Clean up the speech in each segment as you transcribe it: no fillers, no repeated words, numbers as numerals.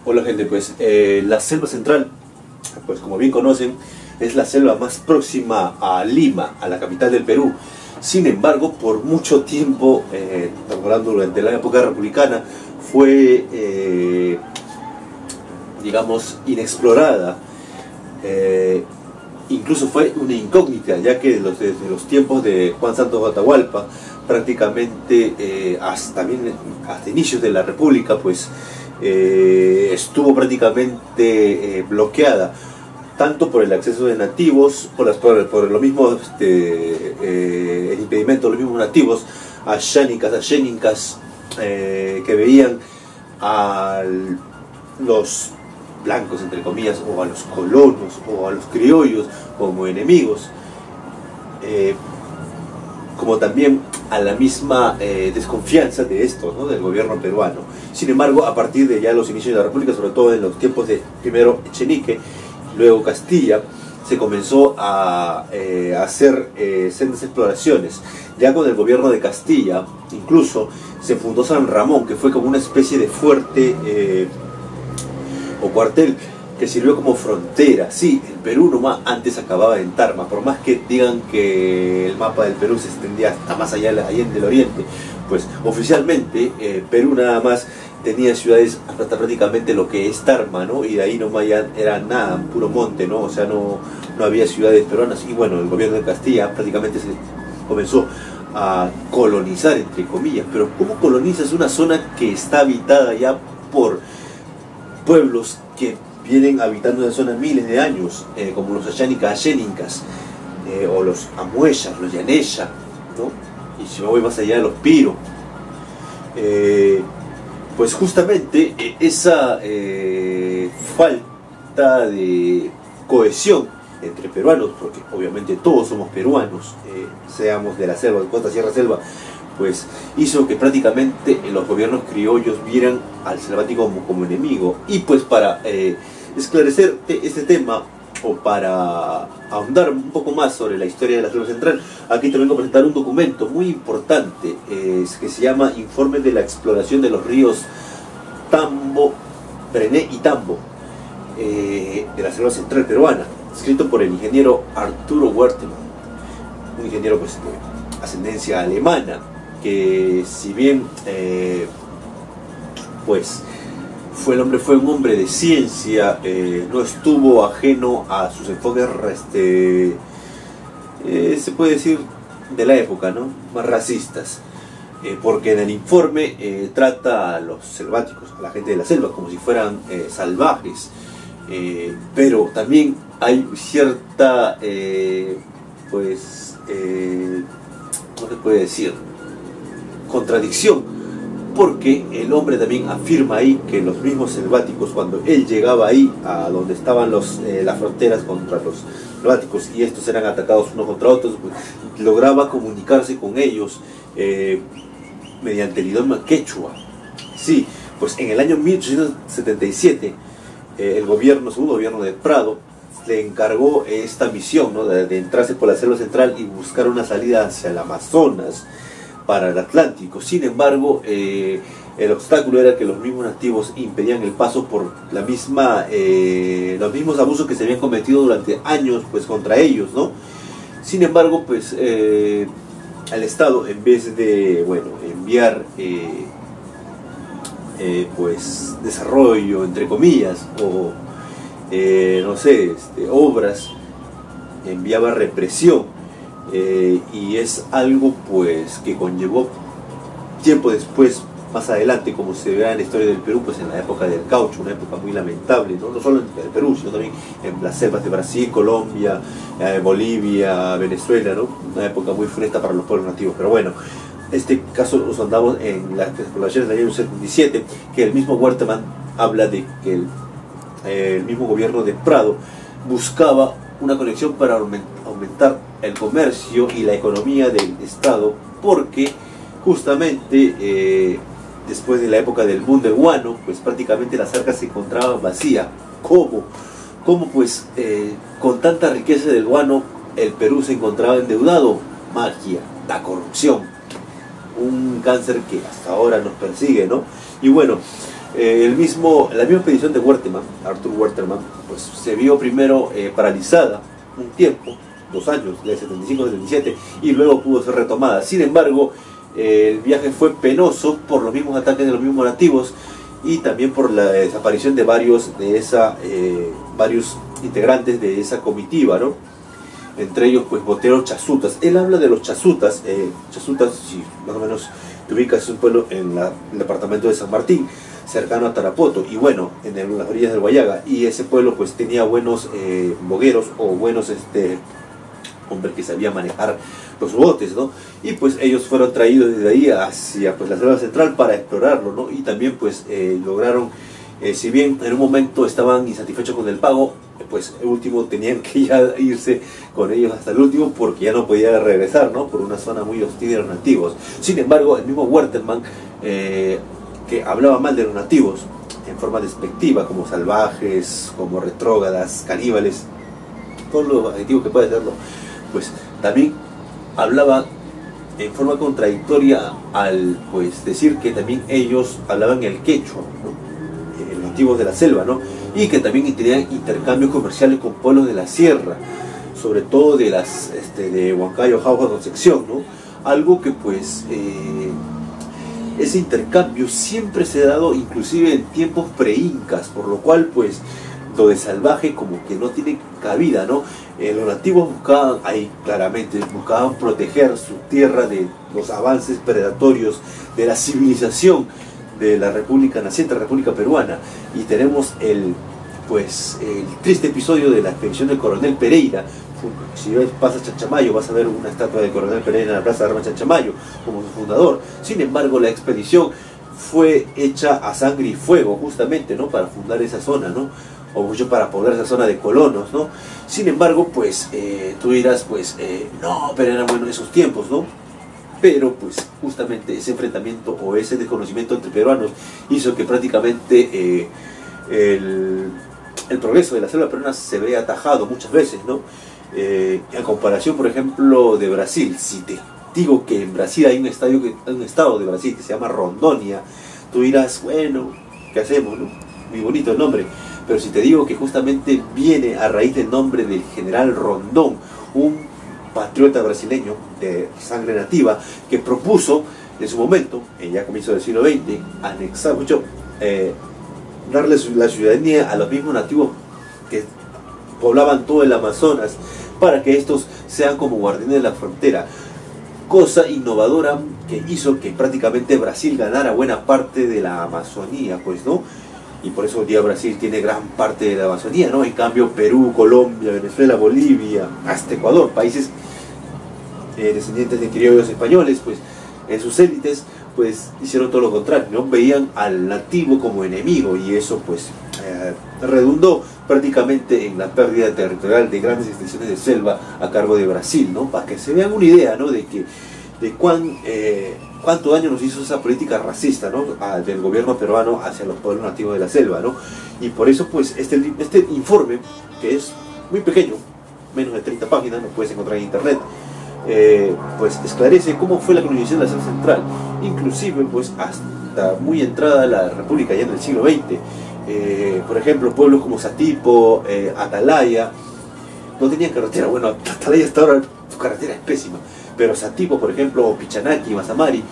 Hola gente, pues la selva central, pues como bien conocen, es la selva más próxima a Lima, a la capital del Perú. Sin embargo, por mucho tiempo, estamos hablando durante la época republicana, fue, digamos, inexplorada. Incluso fue una incógnita, ya que desde los tiempos de Juan Santos Atahualpa, prácticamente hasta inicios de la República, pues estuvo prácticamente bloqueada, tanto por el acceso de nativos, por lo mismo el impedimento de los mismos nativos, a xénicas, que veían a los blancos, entre comillas, o a los colonos, o a los criollos como enemigos, como también a la misma desconfianza de esto, ¿no?, del gobierno peruano. Sin embargo, a partir de ya los inicios de la República, sobre todo en los tiempos de primero Echenique, luego Castilla, se comenzó a hacer sendas exploraciones. Ya con el gobierno de Castilla, incluso se fundó San Ramón, que fue como una especie de fuerte o cuartel que sirvió como frontera. Sí, el Perú nomás antes acababa en Tarma, por más que digan que el mapa del Perú se extendía hasta más allá del oriente, pues oficialmente Perú nada más tenía ciudades hasta prácticamente lo que es Tarma, ¿no? Y de ahí nomás ya era nada, puro monte, ¿no? O sea, no había ciudades peruanas. Y bueno, el gobierno de Castilla prácticamente se comenzó a colonizar, entre comillas. Pero ¿cómo colonizas una zona que está habitada ya por pueblos que vienen habitando en zona miles de años, como los xénicas, o los amueyas, los yanesha, ¿no? Y si me voy más allá, los piro, pues justamente esa falta de cohesión entre peruanos, porque obviamente todos somos peruanos, seamos de la selva, de costa, sierra, selva, pues hizo que prácticamente los gobiernos criollos vieran al selvático como enemigo. Y pues para esclarecer este tema, o para ahondar un poco más sobre la historia de la selva central, aquí te vengo a presentar un documento muy importante que se llama Informe de la exploración de los ríos Tambo, Brené y Tambo, de la selva central peruana, escrito por el ingeniero Arturo Wertemann, un ingeniero pues de ascendencia alemana, que si bien pues fue un hombre de ciencia, no estuvo ajeno a sus enfoques, se puede decir, de la época, ¿no?, más racistas, porque en el informe trata a los selváticos, a la gente de la selva, como si fueran salvajes, pero también hay cierta, pues, ¿cómo se puede decir?, contradicción, porque el hombre también afirma ahí que los mismos selváticos, cuando él llegaba ahí a donde estaban las fronteras contra los selváticos, y estos eran atacados unos contra otros, pues, lograba comunicarse con ellos mediante el idioma quechua. Sí, pues en el año 1877 el segundo gobierno de Prado le encargó esta misión, ¿no?, de entrarse por la selva central y buscar una salida hacia el Amazonas para el Atlántico. Sin embargo, el obstáculo era que los mismos nativos impedían el paso por los mismos abusos que se habían cometido durante años, pues, contra ellos, ¿no? Sin embargo, pues al Estado, en vez de, bueno, enviar pues desarrollo, entre comillas, o no sé, obras, enviaba represión. Y es algo pues que conllevó tiempo después, más adelante, como se verá en la historia del Perú, pues en la época del caucho, una época muy lamentable, no solo en el Perú, sino también en las selvas de Brasil, Colombia, Bolivia, Venezuela, ¿no?, una época muy funesta para los pueblos nativos. Pero bueno, este caso nos andamos en las exploraciones del año 77, que el mismo Wertemann habla de que el mismo gobierno de Prado buscaba una conexión para aumentar el comercio y la economía del Estado, porque justamente después de la época del boom del guano, pues prácticamente las arcas se encontraban vacías. ¿Cómo pues con tanta riqueza del guano el Perú se encontraba endeudado? Magia, la corrupción, un cáncer que hasta ahora nos persigue, ¿no? Y bueno, La misma expedición de Werthmann, Arthur Werthmann, pues se vio primero paralizada un tiempo, 2 años, de 75 a 77, y luego pudo ser retomada. Sin embargo, el viaje fue penoso por los mismos ataques de los mismos nativos y también por la desaparición de varios integrantes de esa comitiva, ¿no? Entre ellos, pues, Botero Chasutas. Él habla de los Chasutas. Chasutas, si más o menos te ubicas, es un pueblo en el departamento de San Martín, cercano a Tarapoto, y bueno, en las orillas del Guayaga. Y ese pueblo, pues, tenía buenos bogueros o buenos hombres que sabían manejar los botes, ¿no? Y pues ellos fueron traídos desde ahí hacia, pues, la selva central para explorarlo, ¿no? Y también, pues, lograron, si bien en un momento estaban insatisfechos con el pago, pues el último tenían que ya irse con ellos hasta el último porque ya no podía regresar, ¿no? Por una zona muy hostil de los nativos. Sin embargo, el mismo Werthmann, que hablaba mal de los nativos en forma despectiva, como salvajes, como retrógradas, caníbales, todos los adjetivos que puede serlo, pues también hablaba en forma contradictoria al, pues, decir que también ellos hablaban el quechua, ¿no? Los nativos de la selva, ¿no? Y que también tenían intercambios comerciales con pueblos de la sierra, sobre todo de de Huancayo, Jauja, Concepción, ¿no? Algo que, pues, ese intercambio siempre se ha dado inclusive en tiempos pre-incas, por lo cual, pues, lo de salvaje como que no tiene cabida, ¿no? Los nativos buscaban, ahí claramente, buscaban proteger su tierra de los avances predatorios de la civilización de la República naciente, la República Peruana. Y tenemos el triste episodio de la expedición del Coronel Pereira. Si pasas Chanchamayo vas a ver una estatua del Coronel Pereira en la Plaza de Armas Chanchamayo como su fundador. Sin embargo, la expedición fue hecha a sangre y fuego, justamente, ¿no? Para fundar esa zona, ¿no? O mucho para poblar esa zona de colonos, ¿no? Sin embargo, pues, tú dirás, pues, no, pero eran buenos esos tiempos, ¿no? Pero, pues, justamente ese enfrentamiento o ese desconocimiento entre peruanos hizo que prácticamente el progreso de la selva peruana se vea atajado muchas veces, ¿no? En comparación, por ejemplo, de Brasil. Si te digo que en Brasil hay un estado de Brasil que se llama Rondônia, tú dirás, bueno, ¿qué hacemos, no? Muy bonito el nombre. Pero si te digo que justamente viene a raíz del nombre del general Rondón, un patriota brasileño de sangre nativa, que propuso en su momento, ya a comienzos del siglo XX, anexar darle la ciudadanía a los mismos nativos que poblaban todo el Amazonas, para que estos sean como guardianes de la frontera. Cosa innovadora que hizo que prácticamente Brasil ganara buena parte de la Amazonía, pues, ¿no? Y por eso hoy día Brasil tiene gran parte de la Amazonía, ¿no? En cambio, Perú, Colombia, Venezuela, Bolivia, hasta Ecuador, países descendientes de criollos españoles, pues, en sus élites, pues, hicieron todo lo contrario, ¿no? Veían al nativo como enemigo, y eso, pues, redundó prácticamente en la pérdida territorial de grandes extensiones de selva a cargo de Brasil, ¿no? Para que se vean una idea, ¿no? De cuánto daño nos hizo esa política racista, ¿no? Del gobierno peruano hacia los pueblos nativos de la selva, ¿no? Y por eso, pues, este informe, que es muy pequeño, menos de 30 páginas, lo puedes encontrar en internet, pues esclarece cómo fue la colonización de la selva central, inclusive, pues, hasta muy entrada la República, ya en el siglo XX. Por ejemplo, pueblos como Satipo, Atalaya, no tenían carretera. Bueno, Atalaya hasta ahora su carretera es pésima, pero Satipo, por ejemplo, o Pichanaki, Mazamari,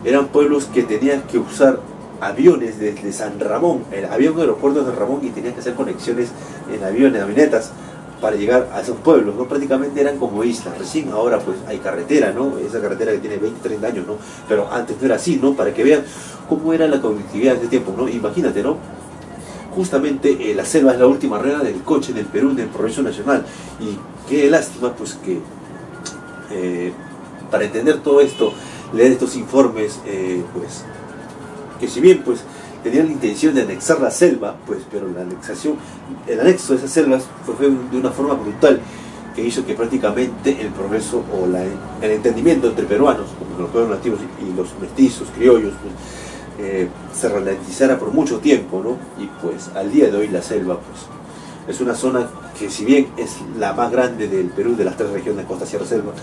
eran pueblos que tenían que usar aviones desde San Ramón. Había un aeropuerto de San Ramón y tenían que hacer conexiones en aviones, avionetas, para llegar a esos pueblos, ¿no? Prácticamente eran como islas. Recién ahora, pues, hay carretera, ¿no? Esa carretera que tiene 20, 30 años, ¿no? Pero antes no era así, ¿no? Para que vean cómo era la conectividad de ese tiempo, ¿no? Imagínate, ¿no? Justamente la selva es la última rueda del coche en el Perú, en el progreso nacional. Y qué lástima, pues, que para entender todo esto, leer estos informes, pues, que si bien, pues, tenían la intención de anexar la selva, pues, pero la anexación, el anexo de esas selvas fue de una forma brutal, que hizo que prácticamente el progreso o el entendimiento entre peruanos, como los pueblos nativos y los mestizos, criollos, pues, se ralentizara por mucho tiempo, ¿no? Y pues al día de hoy la selva, pues, es una zona que, si bien es la más grande del Perú, de las 3 regiones, costa, sierra, selva,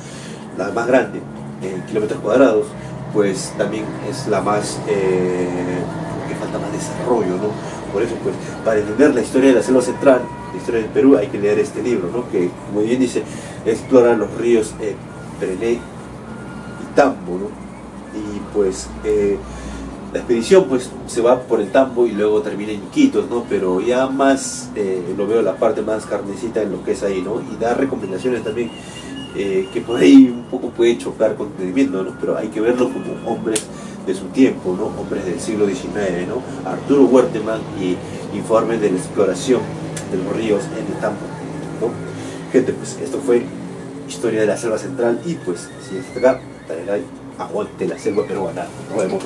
la más grande en kilómetros cuadrados, pues también es la más que falta más desarrollo, ¿no? Por eso, pues, para entender la historia de la selva central, la historia del Perú, hay que leer este libro, ¿no? Que, como bien dice, explora los ríos Prené y Tambo, ¿no? Y pues la expedición pues se va por el Tambo y luego termina en Iquitos, ¿no? Pero ya más lo veo la parte más carnecita en lo que es ahí, ¿no? Y da recomendaciones también que por ahí un poco puede chocar con entendimiento, ¿no? Pero hay que verlo como hombres de su tiempo, ¿no? Hombres del siglo XIX, ¿no? Arturo Huerteman y informes de la exploración de los ríos en el Tambo, ¿no? Gente, pues esto fue Historia de la Selva Central y pues si hasta acá, dale like, aguante la selva peruana. Nos vemos.